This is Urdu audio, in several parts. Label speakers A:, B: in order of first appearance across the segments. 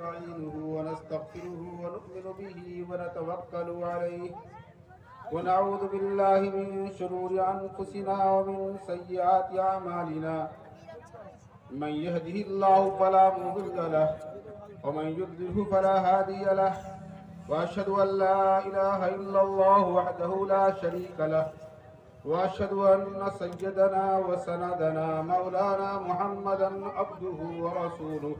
A: نستعينه ونستغفره ونؤمن به ونتوكل عليه ونعوذ بالله من شرور أنفسنا ومن سيئات أعمالنا من يهده الله فلا مضل له ومن يضلل فلا هادي له وأشهد أن لا إله إلا الله وحده لا شريك له وأشهد أن سيدنا وسندنا مولانا محمدا عبده ورسوله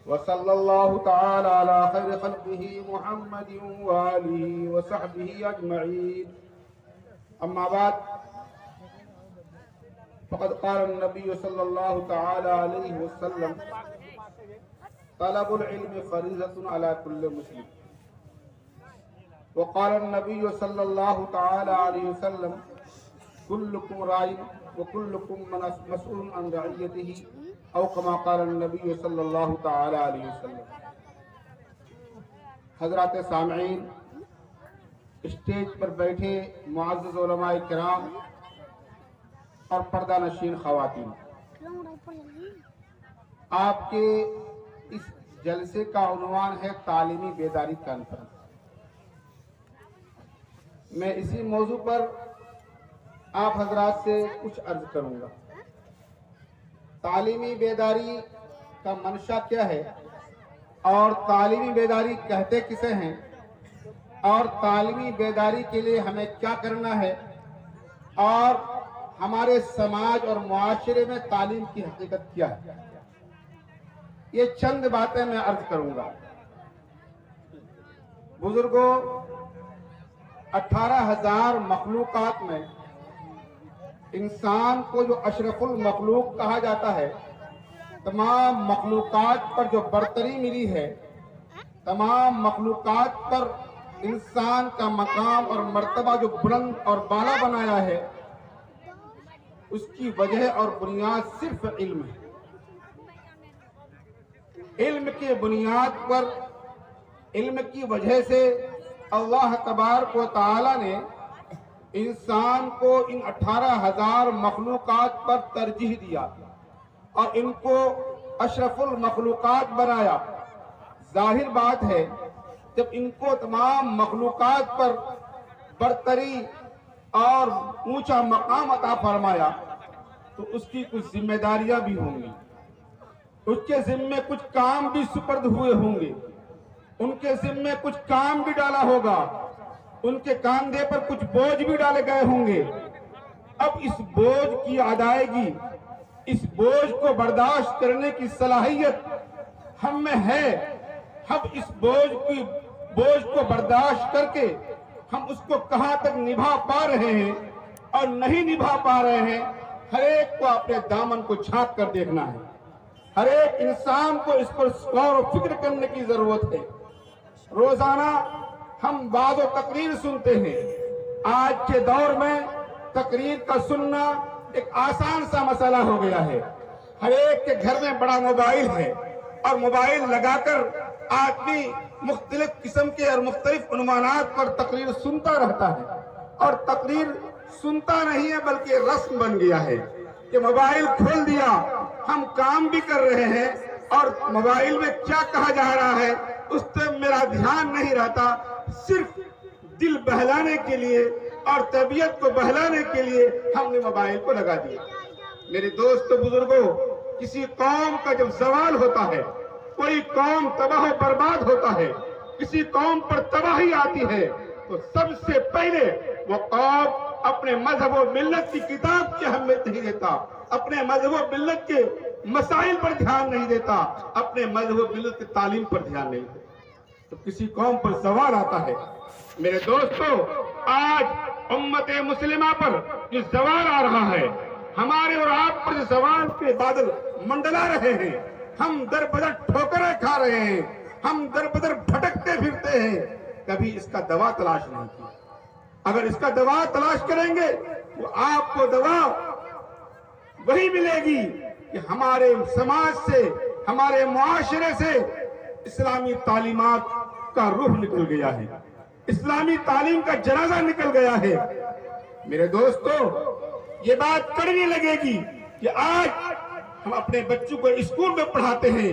A: وصلى الله تعالى على خير خلقه محمد وآله وصحبه أجمعين أما بعد فقد قال النبي صلى الله تعالى عليه وسلم طلب العلم فريضة على كل مسلم وقال النبي صلى الله تعالى عليه وسلم كلكم راع وكلكم مسؤول عن رعيته او كما قال النبي صلی اللہ تعالی علیہ وسلم۔ حضرات سامعین، اسٹیج پر بیٹھے معزز علماء کرام اور پردہ نشین خواتین، آپ کے اس جلسے کا عنوان ہے تعلیمی بیداری کانفرنس۔ میں اسی موضوع پر آپ حضرات سے کچھ عرض کروں گا۔ تعلیمی بیداری کا منشا کیا ہے اور تعلیمی بیداری کہتے کسے ہیں اور تعلیمی بیداری کے لیے ہمیں کیا کرنا ہے اور ہمارے سماج اور معاشرے میں تعلیم کی حقیقت کیا ہے، یہ چند باتیں میں عرض کروں گا۔ بزرگوں، 18,000 مخلوقات میں انسان کو جو اشرف المخلوق کہا جاتا ہے، تمام مخلوقات پر جو برتری ملی ہے، تمام مخلوقات پر انسان کا مقام اور مرتبہ جو بلند اور بالا بنایا ہے، اس کی وجہ اور بنیاد صرف علم ہے۔ علم کی بنیاد پر، علم کی وجہ سے اللہ تبارک و تعالی نے انسان کو ان 18,000 مخلوقات پر ترجیح دیا اور ان کو اشرف المخلوقات بنایا۔ ظاہر بات ہے، جب ان کو تمام مخلوقات پر برتری اور اونچا مقام عطا فرمایا تو اس کی کچھ ذمہ داریاں بھی ہوں گی، اس کے ذمے کچھ کام بھی سپرد ہوئے ہوں گے، ان کے ذمے کچھ کام بھی ڈالا ہوگا، ان کے کاندھے پر کچھ بوجھ بھی ڈالے گئے ہوں گے۔ اب اس بوجھ کی ادائیگی، اس بوجھ کو برداشت کرنے کی صلاحیت ہم میں ہے۔ ہم اس بوجھ کو برداشت کر کے ہم اس کو کہاں تک نبھا پا رہے ہیں اور نہیں نبھا پا رہے ہیں، ہر ایک کو اپنے دامن کو جھانک کر دیکھنا ہے۔ ہر ایک انسان کو اس پر غور و فکر کرنے کی ضرورت ہے۔ روزانہ ہم بعض و تقریر سنتے ہیں۔ آج کے دور میں تقریر کا سننا ایک آسان سا مسئلہ ہو گیا ہے۔ ہر ایک کے گھر میں بڑا موبائل ہے اور موبائل لگا کر آدمی مختلف قسم کے اور مختلف عنوانات پر تقریر سنتا رہتا ہے، اور تقریر سنتا نہیں ہے بلکہ رسم بن گیا ہے کہ موبائل کھول دیا، ہم کام بھی کر رہے ہیں اور موبائل میں کیا کہا جا رہا ہے اس پہ میرا دھیان نہیں رہتا، صرف دل بہلانے کے لیے اور طبیعت کو بہلانے کے لیے ہم نے موبائل کو لگا دیا۔ میرے دوست بزرگوں، کسی قوم کا جب زوال ہوتا ہے، کوئی قوم تباہ و برباد ہوتا ہے، کسی قوم پر تباہی آتی ہے، تو سب سے پہلے وہ قوم اپنے مذہب و ملت کی کتاب کی اہمیت نہیں دیتا، اپنے مذہب و ملت کے مسائل پر دھیان نہیں دیتا، اپنے مذہب و ملت کی تعلیم پر دھیان نہیں دیتا، تو کسی قوم پر زوال آتا ہے۔ میرے دوستو، آج امت مسلمہ پر جو زوال آ رہا ہے، ہمارے اور آپ پر جو زوال کے بادل منڈلا رہے ہیں، ہم در بدر ٹھوکریں کھا رہے ہیں، ہم در بدر بھٹکتے پھرتے ہیں، کبھی اس کا دوا تلاش نہیں کی۔ اگر اس کا دوا تلاش کریں گے تو آپ کو دوا وہی ملے گی کہ ہمارے سماج سے، ہمارے معاشرے سے اسلامی تعلیمات کا روح نکل گیا ہے، اسلامی تعلیم کا جنازہ نکل گیا ہے۔ میرے دوستو، یہ بات کڑوی لگے گی کہ آج ہم اپنے بچوں کو اسکول میں پڑھاتے ہیں،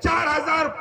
A: 4000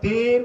A: 3,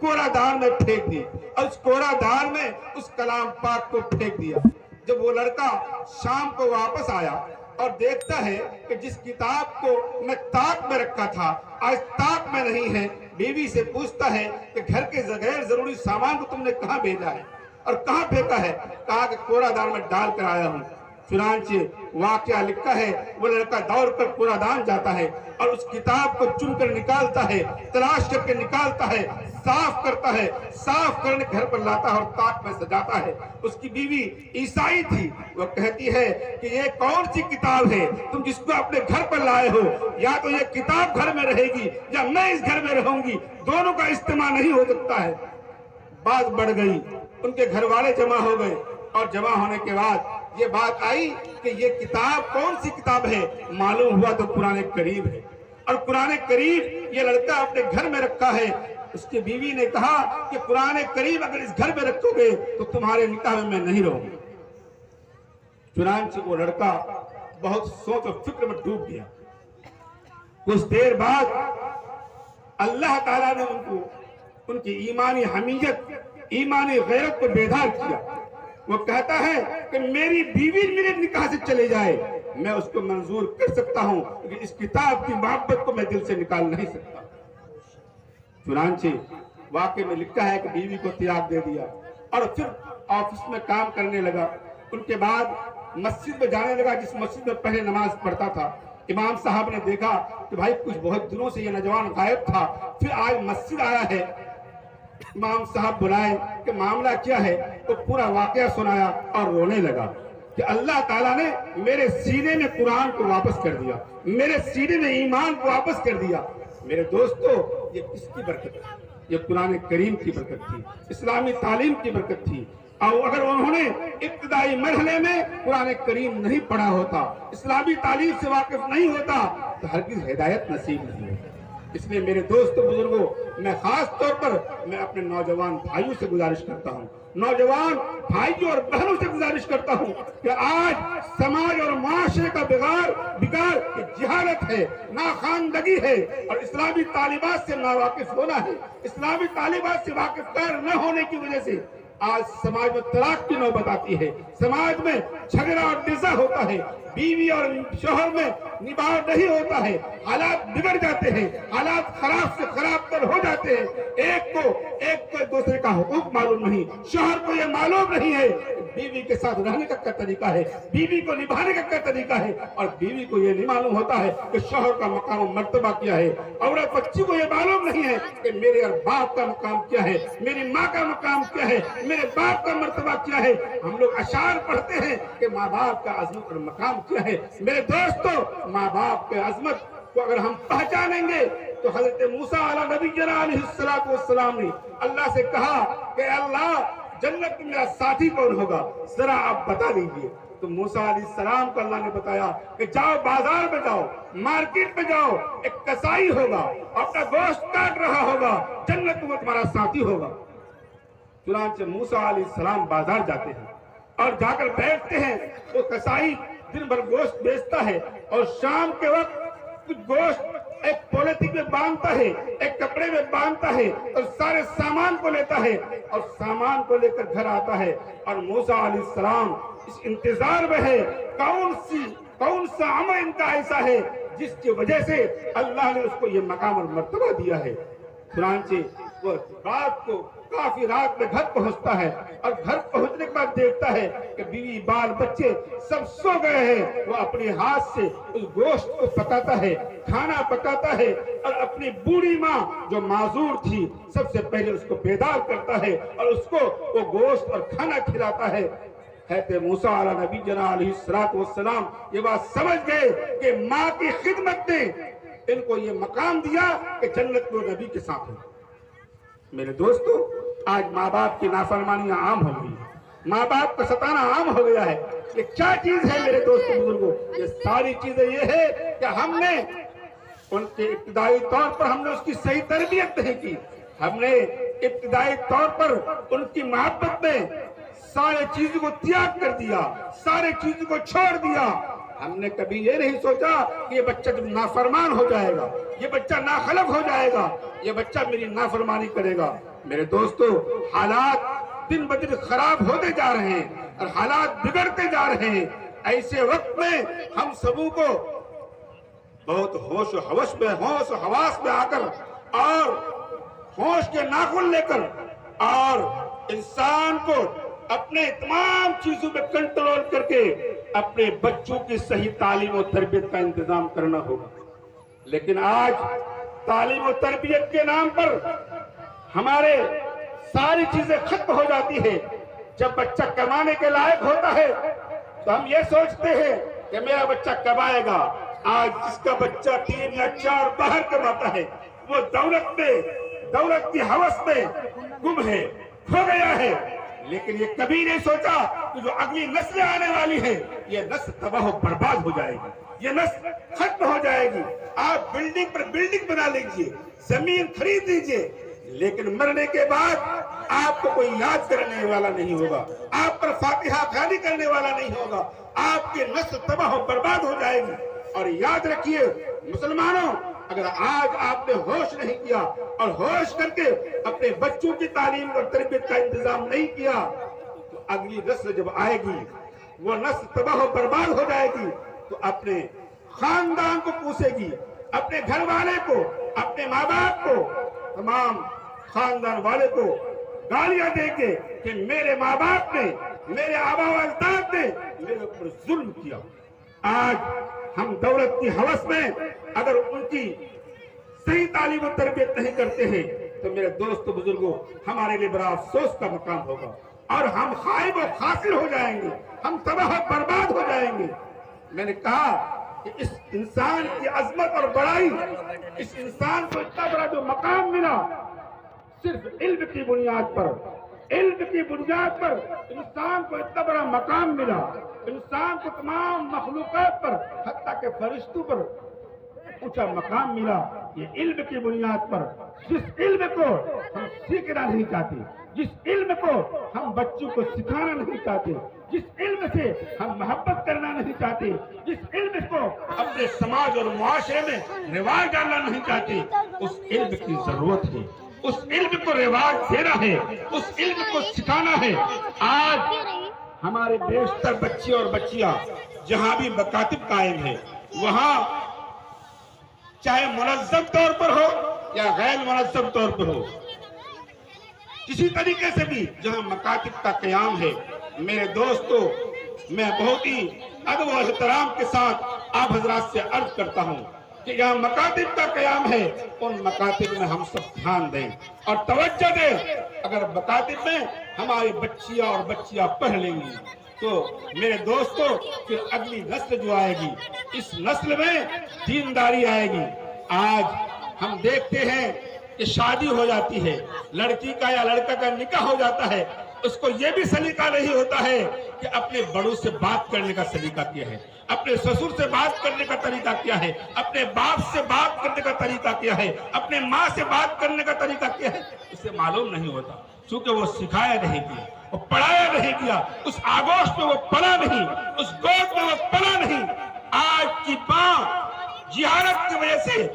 A: کوڑا دان میں پھینک دی اور اس کوڑا دان میں اس کلام پاک کو پھینک دیا۔ جب وہ لڑکا شام کو واپس آیا اور دیکھتا ہے کہ جس کتاب کو میں تاک میں رکھا تھا آج تاک میں نہیں ہے، بیوی سے پوچھتا ہے کہ گھر کے غیر ضروری سامان کو تم نے کہاں بھیجا ہے اور کہاں پھینکا ہے؟ کہا کہ کوڑا دان میں ڈال کر آیا ہوں۔ چنانچہ واقعہ لکھا ہے وہ لڑکا دوڑ کر کوڑا دان جاتا ہے اور اس کتاب کو چن کر نکالتا ہے، تلاش کر کے نکالتا ہے، صاف کرتا ہے، صاف کرنے گھر پر لاتا ہے اور تاک میں سجاتا ہے۔ اس کی بیوی عیسائی تھی، وہ کہتی ہے کہ یہ کون سی کتاب ہے تم جس کو اپنے گھر پر لائے ہو؟ یا تو یہ کتاب گھر میں رہے گی یا میں اس گھر میں رہوں گی، دونوں کا اجتماع نہیں ہو سکتا ہے۔ بات بڑھ گئی، ان کے گھر والے جمع ہو گئے اور جمع ہونے کے بعد یہ بات آئی کہ یہ کتاب کون سی کتاب ہے؟ معلوم ہوا تو قرآن کریم ہے، اور قرآن کریم یہ لڑکا اپنے گھر میں رکھا ہے۔ اس کی بیوی نے کہا کہ قرآن کریم اگر اس گھر میں رکھو گے تو تمہارے نکاح میں نہیں رہوں گا۔ چنانچہ وہ لڑکا بہت سوچ و فکر میں ڈوب گیا۔ کچھ دیر بعد اللہ تعالیٰ نے ان کی ایمانی حمیت، ایمانی غیرت کو بیدار کیا۔ وہ کہتا ہے کہ میری بیوی میرے نکاح سے چلے جائے میں اس کو منظور کر سکتا ہوں، لیکن اس کتاب کی محبت کو میں دل سے نکال نہیں سکتا۔ چنانچہ واقعے میں لکھا ہے کہ بیوی کو طلاق دے دیا اور پھر آفس میں کام کرنے لگا۔ ان کے بعد مسجد میں جانے لگا، جس مسجد میں پہلے نماز پڑھتا تھا۔ امام صاحب نے دیکھا کہ بھائی کچھ بہت دنوں سے یہ نوجوان غائب تھا، پھر آج مسجد آیا ہے۔ امام صاحب بلائے کہ معاملہ کیا ہے؟ تو پورا واقعہ سنایا اور رونے لگا کہ اللہ تعالیٰ نے میرے سینے میں قرآن کو واپس کر دیا، میرے سینے میں ایمان کو واپس کر دیا۔ میرے دوستو، یہ کس کی برکت ہے؟ یہ قرآن کریم کی برکت تھی، اسلامی تعلیم کی برکت تھی۔ اور اگر انہوں نے ابتدائی مرحلے میں قرآن کریم نہیں پڑھا ہوتا، اسلامی تعلیم سے واقف نہیں ہوتا تو ہرگز ہدایت نصیب نہیں ہوتی۔ اس لیے میرے دوستو بزرگوں، میں خاص طور پر میں اپنے نوجوان بھائیوں سے گزارش کرتا ہوں، نوجوان بھائیوں اور بہنوں سے گزارش کرتا ہوں کہ آج سماج اور معاشرے کا بگاڑ جہالت ہے، ناخواندگی ہے، اور اسلامی تعلیمات سے ناواقف ہونا ہے۔ اسلامی تعلیمات سے واقف نہ ہونے کی وجہ سے آج سماج میں طلاق کی نوبت آتی ہے، سماج میں جھگڑا اور نزاع ہوتا ہے، بیوی اور شوہر میں نباہ نہیں ہوتا ہے، حالات بگڑ جاتے ہیں، حالات خراب سے خراب تر ہو جاتے ہیں۔ ایک کو دوسرے کا حقوق معلوم نہیں، شوہر کو یہ معلوم نہیں ہے بیوی کے ساتھ رہنے کا کیا طریقہ ہے، بیوی کو نبھانے کا کیا طریقہ ہے، اور بیوی کو یہ نہیں معلوم ہوتا ہے کہ شوہر کا مقام و مرتبہ کیا ہے۔ عورت بچی کو یہ معلوم نہیں ہے کہ میرے اور باپ کا مقام کیا ہے، میری ماں کا مقام کیا ہے، میرے باپ کا مرتبہ کیا ہے۔ ہم لوگ اشعار پڑھتے ہیں کہ ماں باپ کا عظمت اور مقام کیا ہے۔ میرے دوستو، ماں باپ کے عظمت کو اگر ہم پہچانیں گے تو حضرت موسیٰ علیہ نبینا علیہ السلام نے اللہ سے کہا کہ اللہ جنت میں میرا ساتھی کون ہوگا، ذرا آپ بتا دیجئے۔ تو موسیٰ علیہ السلام کو اللہ نے بتایا کہ جاؤ بازار میں جاؤ، مارکیٹ میں جاؤ، ایک کسائی ہوگا، اپنا گوشت کاٹ رہا ہوگا، جنت میں تمہارا ساتھی ہوگا۔ چنانچہ موسیٰ علیہ السلام بازار جاتے ہیں اور جا کر بیٹھتے ہیں۔ وہ کسائی دن بھر گوشت بیچتا ہے اور شام کے وقت کچھ گوشت ایک پولیتھین میں باندھتا ہے، ایک کپڑے میں باندھتا ہے اور سارے سامان کو لیتا ہے اور سامان کو لے کر گھر آتا ہے۔ اور موسیٰ علیہ السلام اس انتظار میں ہے کون سا عمل ان کا ایسا ہے جس کی وجہ سے اللہ نے اس کو یہ مقام اور مرتبہ دیا ہے۔ چنانچہ وہ رات کو کافی رات میں گھر پہنچتا ہے اور گھر پہنچنے کے بعد دیکھتا ہے کہ بیوی بال بچے سب سو گئے ہیں۔ وہ اپنے ہاتھ سے اس گوشت کو پکاتا ہے، کھانا پکاتا ہے، اور اپنی بوڑھی ماں جو معذور تھی سب سے پہلے اس کو بیدار کرتا ہے اور اس کو وہ گوشت اور کھانا کھلاتا ہے۔ حضرت موسیٰ علیہ نبینا علیہ السلام یہ بات سمجھ گئے کہ ماں کی خدمت نے ان کو یہ مقام دیا کہ جنت میں نبی کے ساتھ ہو۔ میرے دوستو، آج ماں باپ کی نافرمانیاں عام ہو گئی ہیں، ماں باپ کو ستانا عام ہو گیا ہے۔ یہ کیا چیز ہے میرے دوستو بزرگوں؟ یہ ساری چیزیں یہ ہے کہ ہم نے ان کے ابتدائی طور پر ہم نے اس کی صحیح تربیت نہیں کی، ہم نے ابتدائی طور پر ان کی محبت میں سارے چیزوں کو تیاگ کر دیا، سارے چیزوں کو چھوڑ دیا۔ ہم نے کبھی یہ نہیں سوچا کہ یہ بچہ جب نافرمان ہو جائے گا، یہ بچہ ناخلف ہو جائے گا، یہ بچہ میری نافرمانی کرے گا، میرے دوستو حالات دن بدن خراب ہوتے جا رہے ہیں اور حالات بگڑتے جا رہے ہیں. ایسے وقت میں ہم سبوں کو بہت ہوش و حواس میں آ کر اور ہوش کے ناخن لے کر اور انسان کو اپنے تمام چیزوں پہ کنٹرول کر کے اپنے بچوں کی صحیح تعلیم و تربیت کا انتظام کرنا ہوگا. لیکن آج تعلیم و تربیت کے نام پر ہمارے ساری چیزیں ختم ہو جاتی ہے. جب بچہ کمانے کے لائق ہوتا ہے تو ہم یہ سوچتے ہیں کہ میرا بچہ کب آئے گا. آج جس کا بچہ 3 یا 4 باہر کماتا ہے وہ دولت کی ہوس میں گم ہے, کھو گیا ہے. لیکن یہ کبھی نہیں سوچا کہ جو اگلی نسل آنے والی ہے یہ نسل تباہ و برباد ہو جائے گی, یہ نسل ختم ہو جائے گی. آپ بلڈنگ پر بلڈنگ بنا لیجئے, زمین خرید لیجئے, لیکن مرنے کے بعد آپ کو کوئی یاد کرنے والا نہیں ہوگا, آپ پر فاتحہ خوانی کرنے والا نہیں ہوگا. آپ کی نسل تباہ و برباد ہو جائے گی. اور یاد رکھیے مسلمانوں, اگر آج آپ نے ہوش نہیں کیا اور ہوش کر کے اپنے بچوں کی تعلیم اور تربیت کا انتظام نہیں کیا تو اگلی نسل جب آئے گی وہ نسل تباہ و برباد ہو جائے گی تو اپنے خاندان کو پوچھے گی, اپنے گھر والے کو, اپنے ماں باپ کو, تمام خاندان والے کو گالیاں دے کے کہ میرے ماں باپ نے, میرے آبا و اجداد نے میرے اوپر ظلم کیا. آج ہم دولت کی ہوس میں اگر ان کی صحیح تعلیم و تربیت نہیں کرتے ہیں تو میرے دوست و بزرگوں ہمارے لیے بڑا افسوس کا مقام ہوگا اور ہم خائب و خاسر ہو جائیں گے, ہم تباہ و برباد ہو جائیں گے. میں نے کہا کہ اس انسان کی عظمت اور بڑائی, اس انسان کو اتنا بڑا جو مقام ملا صرف علم کی بنیاد پر, علم کی بنیاد پر انسان کو اتنا بڑا مقام ملا. انسان کو تمام مخلوقات پر حتیٰ کہ فرشتوں پر اونچا مقام ملا. یہ علم کی بنیاد پر, جس علم کو ہم سیکھنا نہیں چاہتے, جس علم کو ہم بچوں کو سکھانا نہیں چاہتے, جس علم سے ہم محبت کرنا نہیں چاہتے, جس علم کو اپنے سماج اور معاشرے میں رواج ڈالنا نہیں چاہتے, اس علم کی ضرورت ہے. اس علم کو رواج دینا ہے, اس علم کو سکھانا ہے. آج ہمارے بیشتر بچے اور بچیاں جہاں بھی مکاتب قائم ہیں وہاں چاہے منظم طور پر ہو یا غیر منظم طور پر ہو, کسی طریقے سے بھی جہاں مکاتب کا قیام ہے, میرے دوستو میں بہت ہی ادب و احترام کے ساتھ آپ حضرات سے عرض کرتا ہوں کہ یہاں مکاتب کا قیام ہے, ان مکاتب میں ہم سب دھیان دیں اور توجہ دیں. اگر مکاتب میں ہماری بچیاں اور بچیاں پڑھ لیں گی تو میرے دوستو پھر اگلی نسل جو آئے گی اس نسل میں دینداری آئے گی. آج ہم دیکھتے ہیں کہ شادی ہو جاتی ہے, لڑکی کا یا لڑکا کا نکاح ہو جاتا ہے, اس کو یہ بھی سلیقہ نہیں ہوتا ہے کہ اپنے بڑوں سے بات کرنے کا سلیقہ کیا ہے, اپنے سسر سے بات کرنے کا طریقہ کیا ہے, اپنے باپ سے بات کرنے کا طریقہ کیا ہے, اپنے ماں سے بات کرنے کا طریقہ کیا ہے, اسے معلوم نہیں ہوتا. چونکہ وہ سکھایا نہیں گیا, وہ پڑھایا نہیں گیا, اس آگوش میں وہ پلا نہیں, اس گود میں وہ پلا نہیں. آج کی ماں جہالت کی وجہ سے,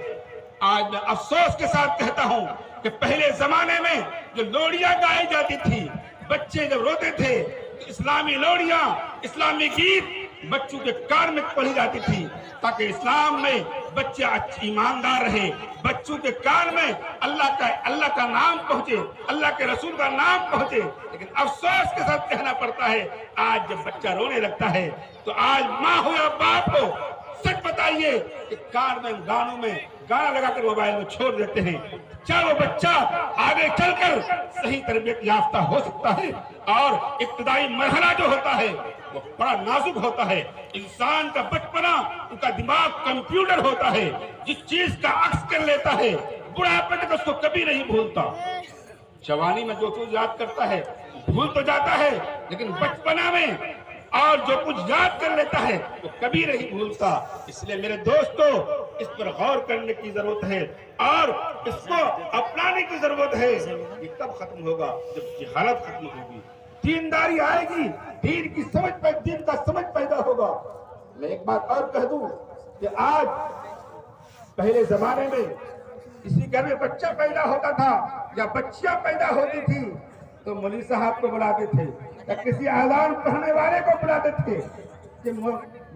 A: آج میں افسوس کے ساتھ کہتا ہوں کہ پہلے زمانے میں جو لوڑیاں گائی جاتی تھی, بچے جب روتے تھے تو اسلامی لوڑیاں, اسلامی گیت بچوں کے کان میں پڑھی جاتی تھی تاکہ اسلام میں بچے ایماندار رہے, بچوں کے کان میں اللہ کا نام پہنچے, اللہ کے رسول کا نام پہنچے. لیکن افسوس کے ساتھ کہنا پڑتا ہے آج جب بچہ رونے لگتا ہے تو آج ماں ہو یا باپ ہو, سچ بتائیے کہ کان میں گانوں میں گانا لگا کر موبائل میں چھوڑ دیتے ہیں. کیا وہ بچہ آگے چل کر صحیح تربیت یافتہ ہو سکتا ہے؟ اور ابتدائی مرحلہ جو ہوتا ہے وہ بڑا نازک ہوتا ہے. انسان کا بچپنا, ان کا دماغ کمپیوٹر ہوتا ہے, جس چیز کا عکس کر لیتا ہے بڑھاپے تک اس کو کبھی نہیں بھولتا. جوانی میں جو چیز یاد کرتا ہے بھول تو جاتا ہے, لیکن بچپنا میں اور جو کچھ یاد کر لیتا ہے وہ کبھی نہیں بھولتا. اس لیے میرے دوستو اس پر غور کرنے کی ضرورت ہے اور اس کو اپنانے کی ضرورت ہے. یہ کب ختم ہوگا؟ جب جہالت ختم ہوگی, دینداری آئے گی, دین کا سمجھ پیدا ہوگا. میں ایک بات اور کہہ دوں کہ آج پہلے زمانے میں کسی گھر میں بچہ پیدا ہوتا تھا یا بچیاں پیدا ہوتی تھی تو مولوی صاحب کو بلاتے تھے یا کسی اذان پڑھنے والے کو بلاتے تھے کہ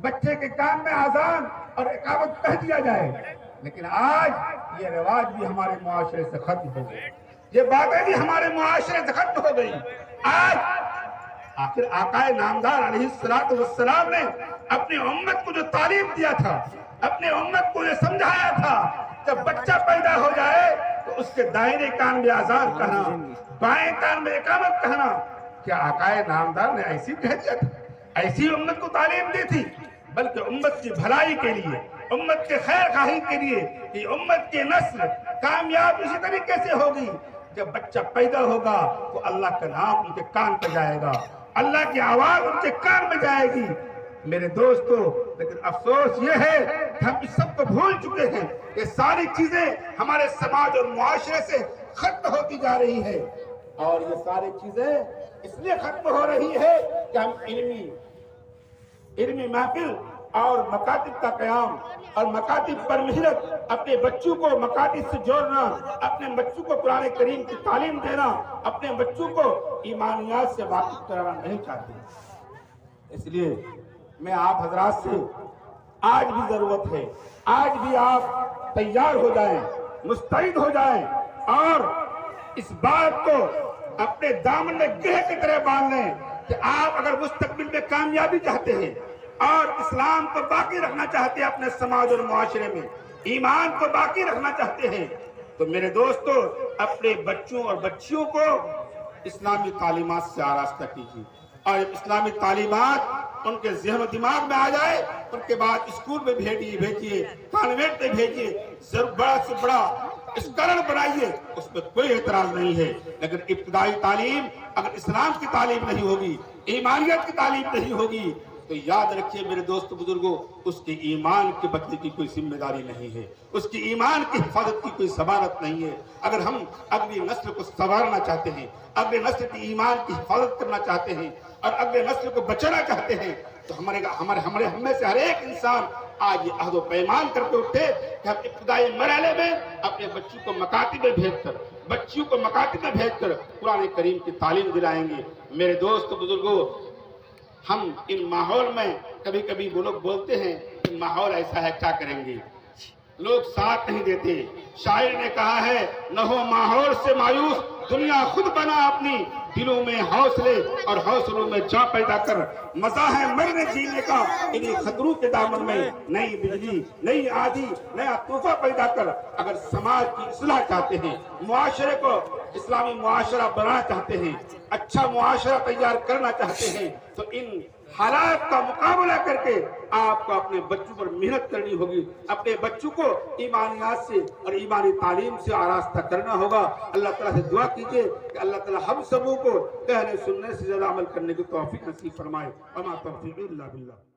A: بچے کے کان میں اذان اور اقامت کہہ دیا جائے. لیکن آج یہ رواج بھی ہمارے معاشرے سے ختم ہو گئی, یہ باتیں بھی ہمارے معاشرے سے ختم ہو گئی. آج آخر آقا نامدار علیہ السلام نے اپنی امت کو جو تعلیم دیا تھا, اپنے امت کو یہ سمجھایا تھا, جب بچہ پیدا ہو جائے تو اس کے دائیں کان میں اذان کہنا, بائیں کان میں اقامت کہنا, کیا آقا نامدار نے ایسی کہہ دیا تھا؟ ایسی امت کو تعلیم دی تھی؟ بلکہ امت کی بھلائی کے لیے, امت کے خیر خواہی کے لیے, کہ امت کی نسل کامیاب اسی طریقے سے ہوگی. جب بچہ پیدا ہوگا تو اللہ کا نام ان کے کان پہ جائے گا, اللہ کی آواز ان کے کان میں جائے گی. میرے دوستو, لیکن افسوس یہ ہے کہ ہم اس سب کو بھول چکے ہیں. یہ ساری چیزیں ہمارے سماج اور معاشرے سے ختم ہوتی جا رہی ہے, اور یہ ساری چیزیں اس لیے ختم ہو رہی ہے کہ ہم علمی محفل اور مکاتب کا قیام اور مکاتب پر محنت, اپنے بچوں کو مکاتب سے جوڑنا, اپنے بچوں کو قرآن کریم کی تعلیم دینا, اپنے بچوں کو ایمانیات سے واقف کرانا نہیں چاہتے. اس لیے میں آپ حضرات سے آج بھی ضرورت ہے, آج بھی آپ تیار ہو جائیں, مستعد ہو جائیں, اور اس بات کو اپنے دامن میں گرہ کی طرح باندھ لیں کہ آپ اگر مستقبل میں کامیابی چاہتے ہیں اور اسلام کو باقی رکھنا چاہتے ہیں اپنے سماج اور معاشرے میں, ایمان کو باقی رکھنا چاہتے ہیں, تو میرے دوستو اپنے بچوں اور بچیوں کو اسلامی تعلیمات سے آراستہ کیجیے. اور اسلامی تعلیمات ان کے ذہن و دماغ میں آ جائے, ان کے بعد اسکول میں بھیجیے, کانوینٹ میں بھیجیے, بڑا سے بڑا اسکالر بنائیے, اس میں کوئی اعتراض نہیں ہے. لیکن ابتدائی تعلیم اگر اسلام کی تعلیم نہیں ہوگی, ایمانیت کی تعلیم نہیں ہوگی, تو یاد رکھیے میرے دوست بزرگوں, اس کے ایمان کے بدلے کی کوئی ذمہ داری نہیں ہے, اس کی ایمان کی حفاظت کی کوئی ضمانت نہیں ہے. اگر ہم اگلی نسل کو سنوارنا چاہتے ہیں, اگلی نسل کی ایمان کی حفاظت کرنا چاہتے ہیں, اور اگلے نسل کو بچانا چاہتے ہیں, تو ہم میں سے ہر ایک انسان آج یہ عہد و پیمان کر کے اٹھے کہ ہم ابتدائی مرحلے میں اپنے بچوں کو مکاتب میں بھیج کر قرآن کریم کی تعلیم دلائیں گے. میرے دوست بزرگوں, ہم ان ماحول میں کبھی کبھی وہ لوگ بولتے ہیں کہ ماحول ایسا ہے کیا کریں گے, لوگ ساتھ نہیں دیتے. شاعر نے کہا ہے, نہ ہو ماحول سے مایوس, دنیا خود بنا اپنی, دلوں میں حوصلے اور حوصلوں میں جان پیدا کر, مزہ ہے مرنے جینے کا انہیں خطروں کے دامن میں, نئی بجلی, نئی آندھی, نیا طوفان پیدا کر. اگر سماج کی اصلاح چاہتے ہیں, معاشرے کو اسلامی معاشرہ بنانا چاہتے ہیں, اچھا معاشرہ تیار کرنا چاہتے ہیں, تو ان حالات کا مقابلہ کر کے آپ کو اپنے بچوں پر محنت کرنی ہوگی, اپنے بچوں کو ایمانیات سے اور ایمانی تعلیم سے آراستہ کرنا ہوگا. اللہ تعالیٰ سے دعا کیجئے کہ اللہ تعالیٰ ہم سبوں کو کہنے سننے سے زیادہ عمل کرنے کی توفیق نصیب فرمائے. وما توفیق الا باللہ.